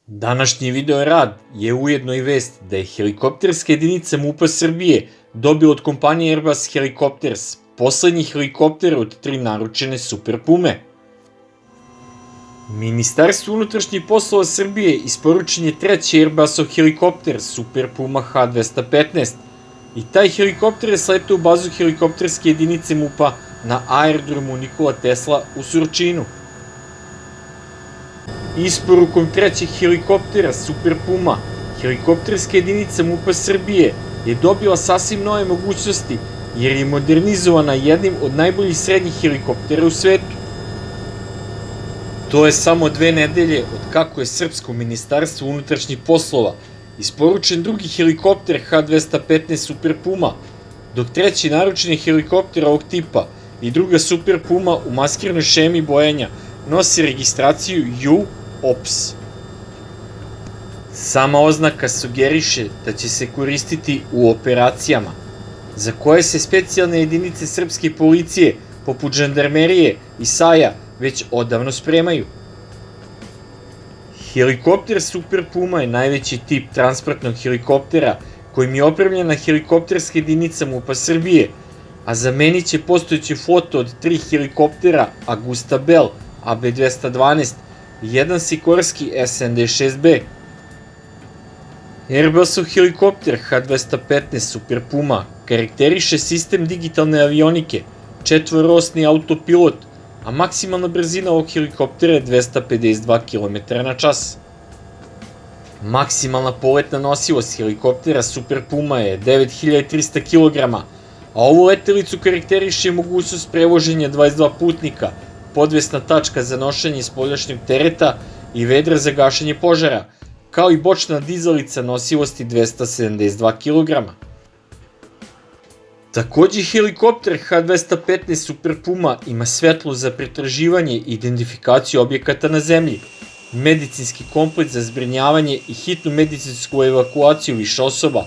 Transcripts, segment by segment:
Današnji video rad je ujedno i vest da je helikopterska jedinica MUP-a Srbije dobila od kompanije Airbus Helicopters poslednji helikopter od 3 naručene Super Pume. Ministarstvu unutrašnjih poslova Srbije isporučen je treći Airbusov helikopter Super Puma H215 i taj helikopter je sletao u bazu helikopterske jedinice MUP-a na aerodromu Nikola Tesla u Surčinu. Isporukom trećeg helikoptera Super Puma, helikopterska jedinica MUP-a Srbije je dobila sasvim nove mogućnosti jer je modernizovana jednim od najboljih srednjih helikoptera u svetu. To je samo 2 nedelje od kako je Srpsko ministarstvo unutrašnjih poslova isporučen drugi helikopter H215 Super Puma, dok treći naručeni helikopter ovog tipa i druga Super Puma u maskiranoj šemi bojanja nosi registraciju UOPS. Sama oznaka sugeriše da će se koristiti u operacijama, za koje se specijalne jedinice srpske policije, poput žandarmerije i SAJ-a, već odavno spremaju. Helikopter Super Puma je najveći tip transportnog helikoptera kojim je opremljena helikopterska jedinica MUP-a Srbije, a zamenit će postojeću flotu od 3 helikoptera Augusta Bell AB212 i jedan Sikorski SN-6B. Airbusov helikopter H215 Super Puma karakteriše sistem digitalne avionike, 4-osni autopilot, a maksimalna brzina ovog helikoptera je 252 km/h. Maksimalna poletna nosivost helikoptera Super Puma je 9300 kg, a ovu letelicu karakteriše mogućnost prevoženja 22 putnika, podvesna tačka za nošenje spoljašnjeg tereta i vedra za gašenje požara, kao i bočna dizalica nosivosti 272 kg. Takođe, helikopter H215 Super Puma ima svetlo za pretraživanje i identifikaciju objekata na zemlji, medicinski komplet za zbrinjavanje i hitnu medicinsku evakuaciju više osoba,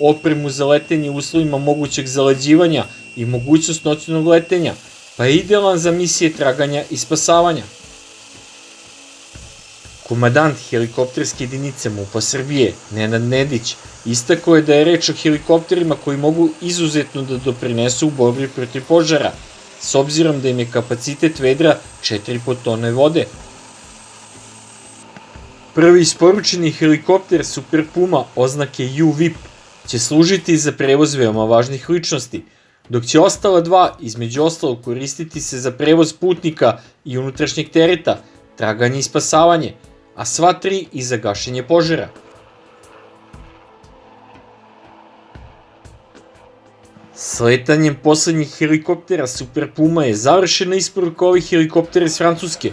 opremu za letenje u uslovima mogućeg zaleđivanja i mogućnost noćnog letenja, pa je idealan za misije traganja i spasavanja. Komandant helikopterske jedinice MUP-a Srbije, Nenad Nedić, istakao je da je reč o helikopterima koji mogu izuzetno da doprinesu u borbi protiv požara, s obzirom da im je kapacitet vedra 4,5 tone vode. Prvi isporučeni helikopter Super Puma oznake UVIP će služiti za prevoz veoma važnih ličnosti, dok će ostala 2 između ostalog koristiti se za prevoz putnika i unutrašnjeg tereta, traganje i spasavanje, a sva 3 i za gašenje požara. Sletanjem poslednjih helikoptera Super Puma je završena isporuka ovih helikoptera iz Francuske,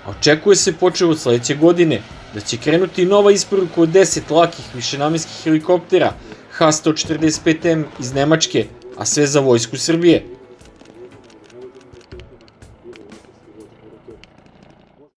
a očekuje se počev od sledeće godine da će krenuti nova isporuka od 10 lakih višenamenskih helikoptera H-145M iz Nemačke, a sve za vojsku Srbije.